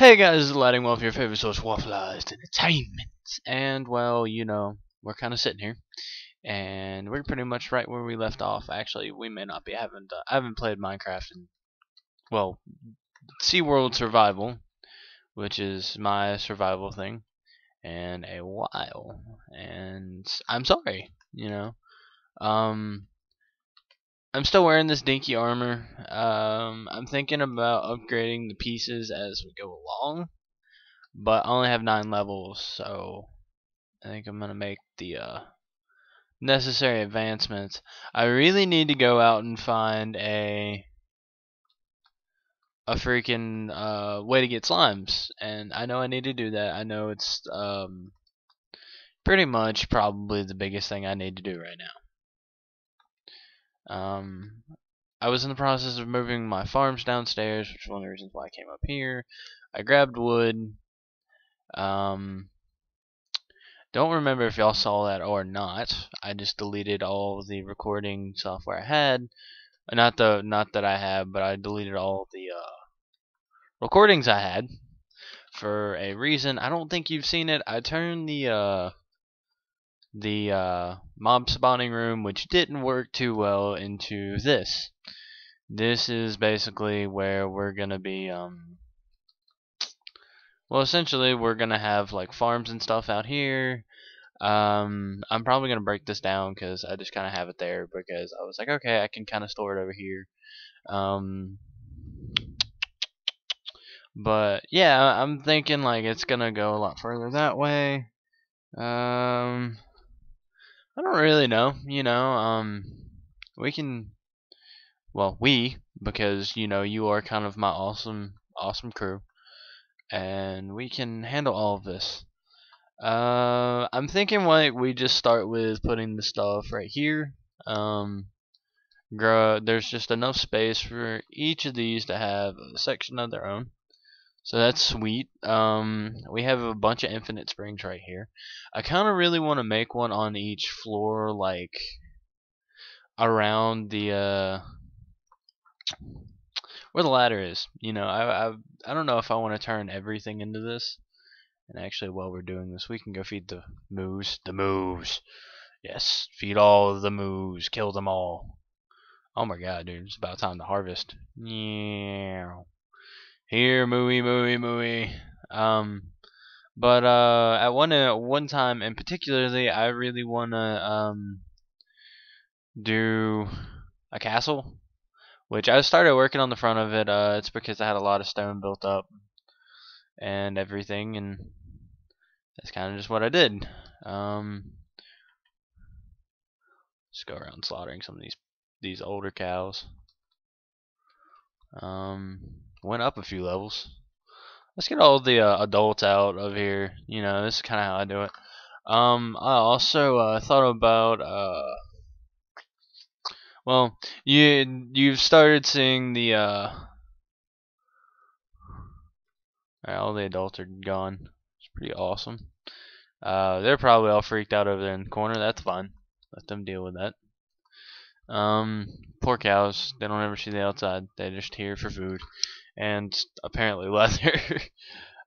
Hey guys, Lighting Wolf, your favorite source of waffleized entertainment. And well, we're kind of sitting here, and we're pretty much right where we left off. Actually, we may not be. I haven't played Minecraft in, well, SeaWorld Survival, which is my survival thing, in a while. And I'm sorry, Um, I'm still wearing this dinky armor. I'm thinking about upgrading the pieces as we go along, but I only have 9 levels, so I think I'm gonna make the necessary advancements. I really need to go out and find a freaking way to get slimes, and I know I need to do that. I know it's pretty much probably the biggest thing I need to do right now. I was in the process of moving my farms downstairs, which is one of the reasons why I came up here. I grabbed wood. Don't remember if y'all saw that or not. I just deleted all the recording software I had. Not that I have, but I deleted all the recordings I had for a reason. I don't think you've seen it. I turned the mob spawning room, which didn't work too well, into this. This is basically where we're gonna be well, essentially we're gonna have like farms and stuff out here. I'm probably gonna break this down because I just kind of have it there because I was like, okay, I can kind of store it over here. But yeah, I'm thinking like it's gonna go a lot further that way. I don't really know. We can, well, because you are kind of my awesome crew, and we can handle all of this. I'm thinking like we just start with putting the stuff right here. There's just enough space for each of these to have a section of their own. So that's sweet. We have a bunch of infinite springs right here. I kind of really want to make one on each floor, like around the where the ladder is. I don't know if I want to turn everything into this. And actually, while we're doing this, we can go feed the moose. The moose. Yes, feed all the moose. Kill them all. Oh my god, dude. It's about time to harvest. Yeah. Here, mooey, mooey, mooey. But at one time in particularly, I really wanna do a castle, which I started working on the front of it. It's because I had a lot of stone built up and everything, and that's kind of just what I did. Just go around slaughtering some of these older cows. Went up a few levels. Let's get all the adults out of here. This is kind of how I do it. I also thought about well, you've started seeing the all the adults are gone. It's pretty awesome. They're probably all freaked out over there in the corner. That's fine. Let them deal with that. Poor cows. They don't ever see the outside. They're just here for food and apparently leather.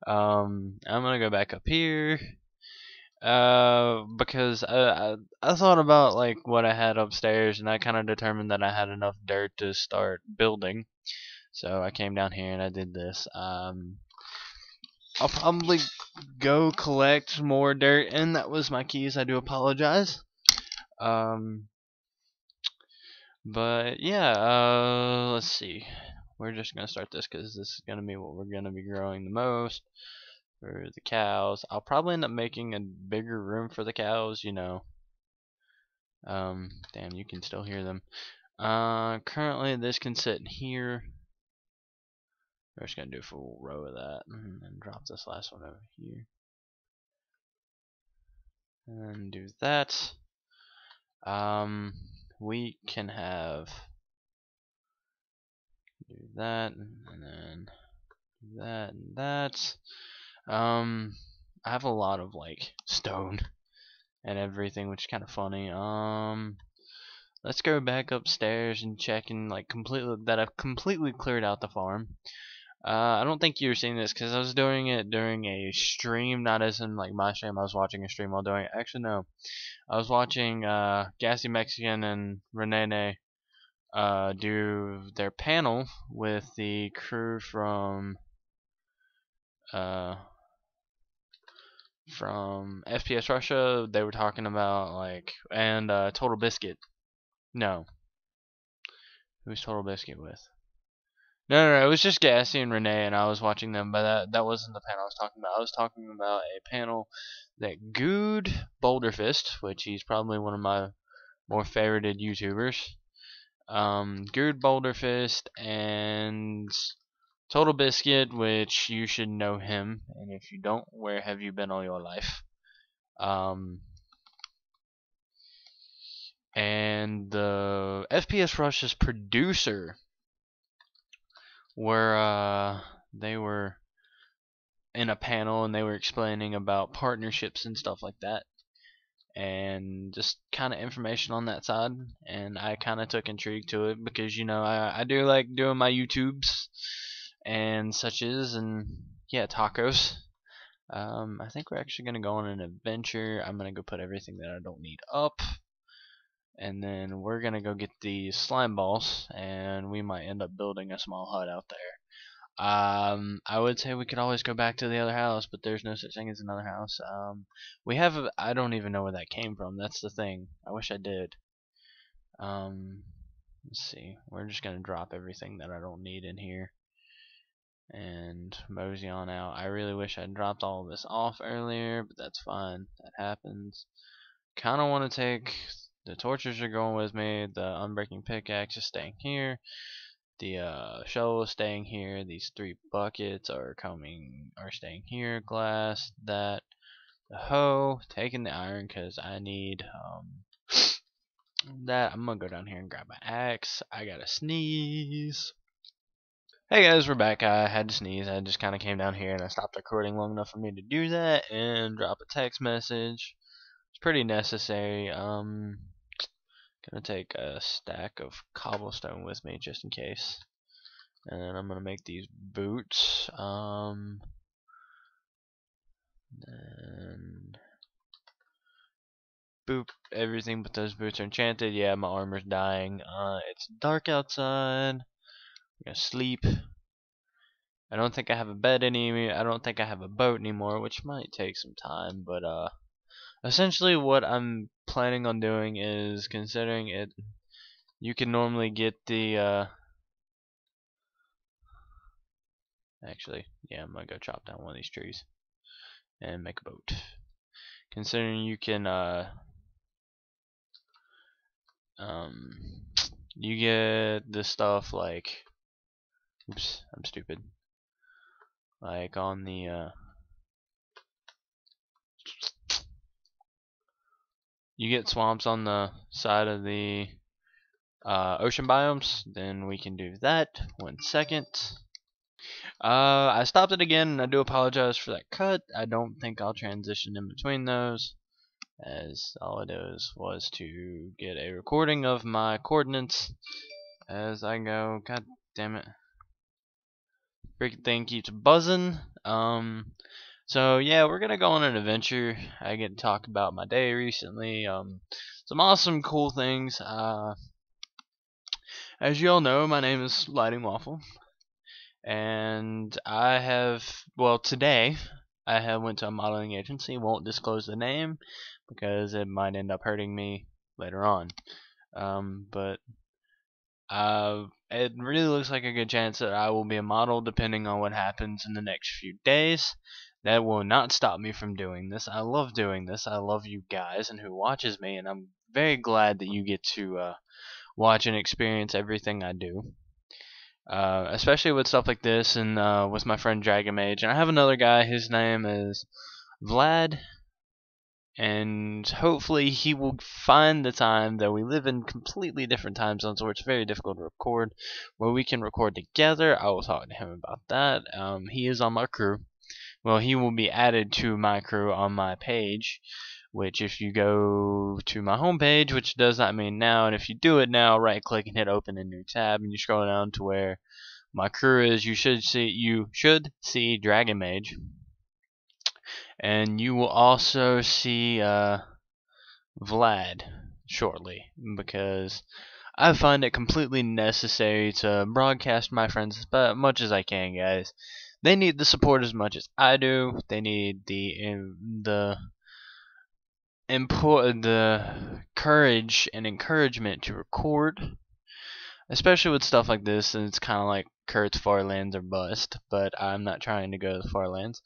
I'm gonna go back up here. Because I thought about like what I had upstairs, and I kind of determined that I had enough dirt to start building. So I came down here and I did this. I'll probably go collect more dirt, and that was my keys. I do apologize. But yeah, let's see. We're just gonna start this because this is gonna be what we're gonna be growing the most. For the cows, I'll probably end up making a bigger room for the cows. Damn, you can still hear them. Currently this can sit in here. We're just gonna do a full row of that, and then drop this last one over here, and do that. We can do that, and then do that and that. I have a lot of like stone and everything, which is kind of funny. Let's go back upstairs and check and like I've completely cleared out the farm. I don't think you were seeing this because I was doing it during a stream, not as in like my stream. I was watching a stream while doing it. Actually, no. I was watching Gassy Mexican and Renee do their panel with the crew uh, from FPS Russia. They were talking about and Total Biscuit. No, who's Total Biscuit with? No, it was just Gassy and Renee, and I was watching them, but that wasn't the panel I was talking about. I was talking about a panel that Good Boulderfist, which he's probably one of my more favorited YouTubers. Good Boulderfist and Total Biscuit, which you should know him, and if you don't, where have you been all your life? And the FPS Rush's producer they were in a panel and they were explaining about partnerships and stuff like that, and just kind of information on that side, and I kind of took intrigue to it because I do like doing my YouTubes and such is, and yeah, tacos. I think we're actually gonna go on an adventure. I'm gonna go put everything that I don't need up, and then we're gonna go get the slime balls, and we might end up building a small hut out there. I would say we could always go back to the other house, but there's no such thing as another house. We have I don't even know where that came from. That's the thing. I wish I did. Let's see. We're just gonna drop everything that I don't need in here and mosey on out. I really wish I'd dropped all of this off earlier, but that's fine. That happens. Kind of want to take the torches are going with me. The unbreaking pickaxe is staying here. The shovel is staying here. These 3 buckets are staying here. Glass, that, the hoe, taking the iron because I need that. I'm gonna go down here and grab my axe. I gotta sneeze. Hey guys, we're back. I had to sneeze. I just kind of came down here and I stopped recording long enough for me to do that and drop a text message. It's pretty necessary. Gonna take a stack of cobblestone with me just in case, and then I'm gonna make these boots. Then boop, everything but those boots are enchanted. Yeah, my armor's dying. It's dark outside. I'm gonna sleep. I don't think I have a bed anymore. I don't think I have a boat anymore, which might take some time, but essentially what I'm planning on doing is, considering it, you can normally get the actually, yeah, I'm gonna go chop down one of these trees and make a boat. Considering you can you get this stuff like, oops, I'm stupid, like on the you get swamps on the side of the ocean biomes, then we can do that. 1 second. I stopped it again, and I do apologize for that cut. I don't think I'll transition in between those, as all it was to get a recording of my coordinates as I go. God damn it. Freaking thing keeps buzzing. So yeah, we're gonna go on an adventure. I get to talk about my day recently. Some awesome, cool things. As you all know, my name is Lighting Waffle, and I have, well, today I have went to a modeling agency. Won't disclose the name because it might end up hurting me later on. But it really looks like a good chance that I will be a model depending on what happens in the next few days. That will not stop me from doing this. I love doing this. I love you guys and who watches me, and I'm very glad that you get to watch and experience everything I do. Especially with stuff like this, and with my friend Dragon Mage. And I have another guy, his name is Vlad, and hopefully he will find the time, though we live in completely different time zones where it's very difficult to record, where we can record together. I will talk to him about that. He is on my crew. Well, he will be added to my crew on my page, which if you go to my homepage, which does not mean now, and if you do it now, right click and hit open a new tab, and you scroll down to where My crew is you should see Dragon Mage, and you will also see Vlad shortly, because I find it completely necessary to broadcast my friends as much as I can, guys. They need the support as much as I do. They need the courage and encouragement to record, especially with stuff like this. And it's kind of like Kurt's Farlands or bust, but I'm not trying to go to the Farlands.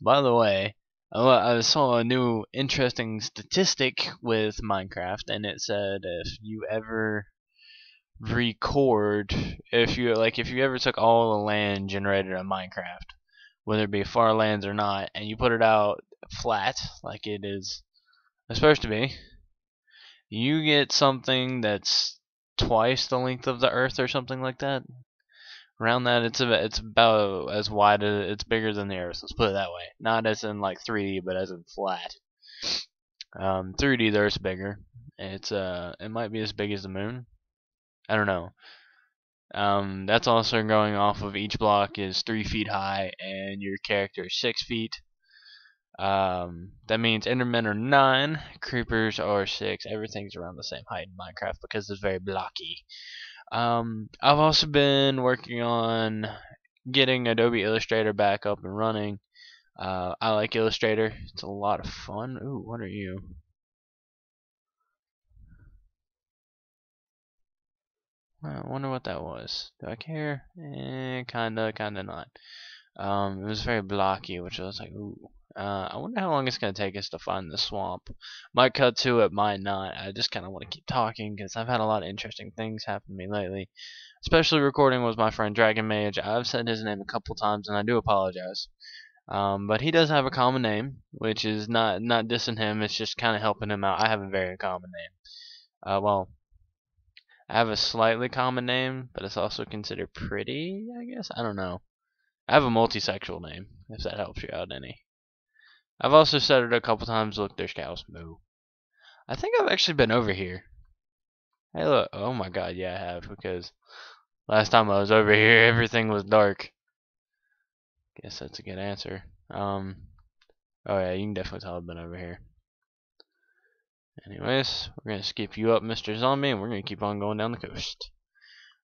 By the way, I saw a new interesting statistic with Minecraft, and it said if you ever record, if you ever took all the land generated in Minecraft, whether it be Farlands or not, and you put it out flat like it is supposed to be, you get something that's twice the length of the Earth or something like that. Around that, it's about as wide as, it's bigger than the Earth. Let's put it that way. Not as in like 3D, but as in flat. 3D, the Earth's bigger. It might be as big as the Moon. I don't know. That's also going off of each block is 3 feet high, and your character is 6 feet. That means Endermen are 9, creepers are 6. Everything's around the same height in Minecraft because it's very blocky. I've also been working on getting Adobe Illustrator back up and running. I like Illustrator. It's a lot of fun. Ooh, what are you? I wonder what that was. Do I care? Kinda not. It was very blocky, which I was like, ooh. I wonder how long it's gonna take us to find the swamp. Might cut to it, might not. I just kind of want to keep talking because I've had a lot of interesting things happen to me lately. Especially recording with my friend Dragon Mage. I've said his name a couple times, and I do apologize. But he does have a common name, which is not dissing him. It's just kind of helping him out. I have a very common name. Well, I have a slightly common name, but it's also considered pretty, I guess. I don't know. I have a multisexual name, if that helps you out any. I've also said it a couple times. Look, there's cows. Moo. I think I've actually been over here. Hey, look. Oh my god, yeah, I have, because last time I was over here, everything was dark. Guess that's a good answer. Oh yeah, you can definitely tell I've been over here. Anyways, we're gonna skip you up, Mr. Zombie, and we're gonna keep on going down the coast.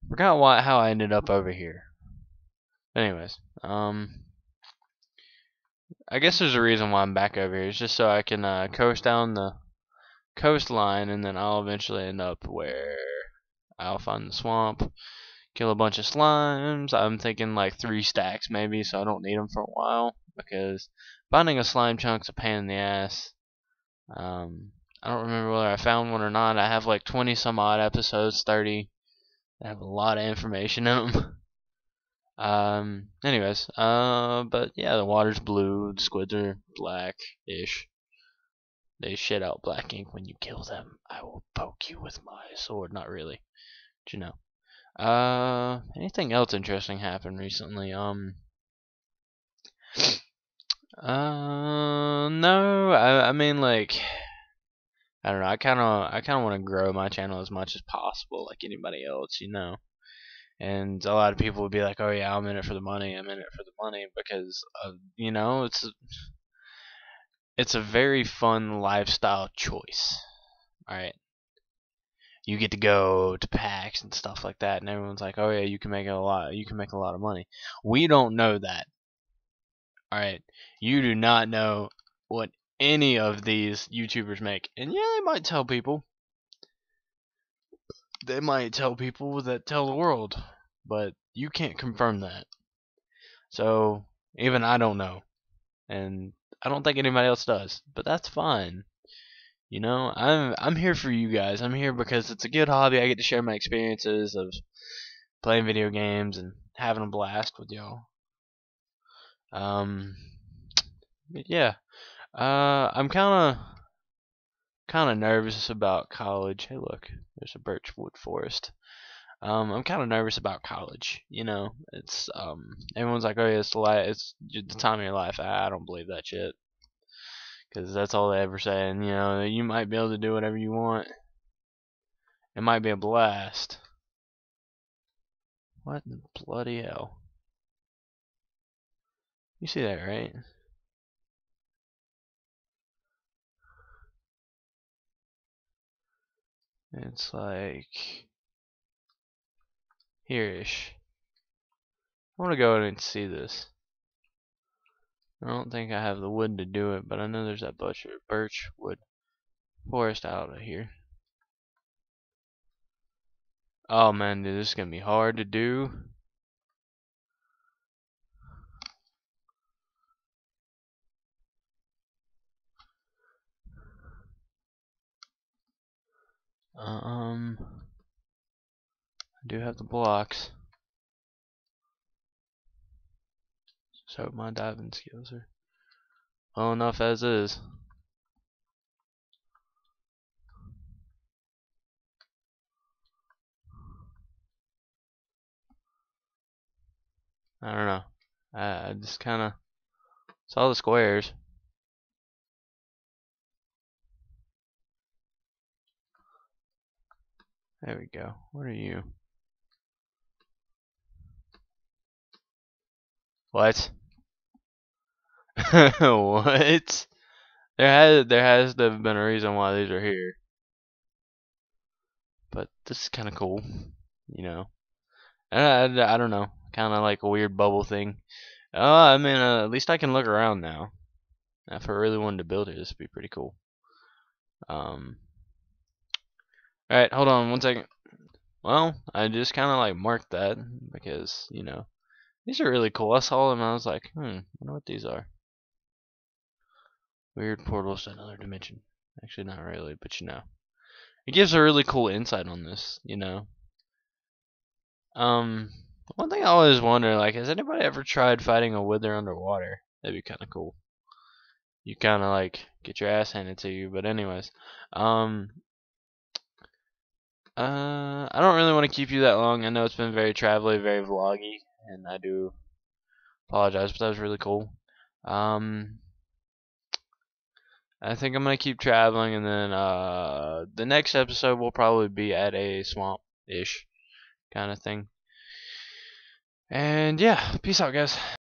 Forgot how I ended up over here. Anyways, I guess there's a reason why I'm back over here. It's just so I can coast down the coastline, and then I'll eventually end up where I'll find the swamp, kill a bunch of slimes. I'm thinking like 3 stacks maybe, so I don't need them for a while, because finding a slime chunk's a pain in the ass. I don't remember whether I found one or not. I have like 20 some odd episodes, 30. I have a lot of information in them. Anyways, but yeah, the water's blue, the squids are black-ish. They shit out black ink when you kill them. I will poke you with my sword. Not really, but you know. Anything else interesting happened recently? No. I mean, like, I don't know. I kind of want to grow my channel as much as possible, like anybody else, you know. And a lot of people would be like, "Oh yeah, I'm in it for the money. I'm in it for the money," because you know, it's a very fun lifestyle choice. All right, you get to go to PAX and stuff like that, and everyone's like, "Oh yeah, you can make a lot. You can make a lot of money." We don't know that. All right, you do not know what any of these YouTubers make, and yeah, they might tell people. They might tell people that tell the world, but you can't confirm that. So even I don't know, and I don't think anybody else does. But that's fine. You know, I'm here for you guys. I'm here because it's a good hobby. I get to share my experiences of playing video games and having a blast with y'all. But yeah, I'm kind of nervous about college. Hey, look, there's a birchwood forest. I'm kind of nervous about college. You know, it's everyone's like, oh yeah, it's the time of your life. I don't believe that shit, because that's all they ever say. And you know, you might be able to do whatever you want. It might be a blast. What in the bloody hell? You see that, right? It's like here-ish. I want to go in and see this. I don't think I have the wood to do it, but I know there's that birch wood forest out of here. Oh man, dude, this is gonna be hard to do. I do have the blocks, so my diving skills are well enough as is. I don't know. I just kind of saw the squares. There we go. What are you? What? What? There has to have been a reason why these are here. But this is kind of cool, you know. I don't know, kind of like a weird bubble thing. I mean, at least I can look around now. If I really wanted to build it, this would be pretty cool. Alright, hold on one second. Well, I just kind of like marked that because, you know, these are really cool. I saw them and I was like, I wonder what these are. Weird portals to another dimension. Actually, not really, but you know. It gives a really cool insight on this, you know. One thing I always wonder, like, has anybody ever tried fighting a wither underwater? That'd be kind of cool. You kind of like get your ass handed to you, but anyways, I don't really want to keep you that long. I know it's been very travelly, very vloggy, and I do apologize, but that was really cool. I think I'm gonna keep traveling, and then the next episode will probably be at a swamp-ish kind of thing. And yeah, peace out, guys.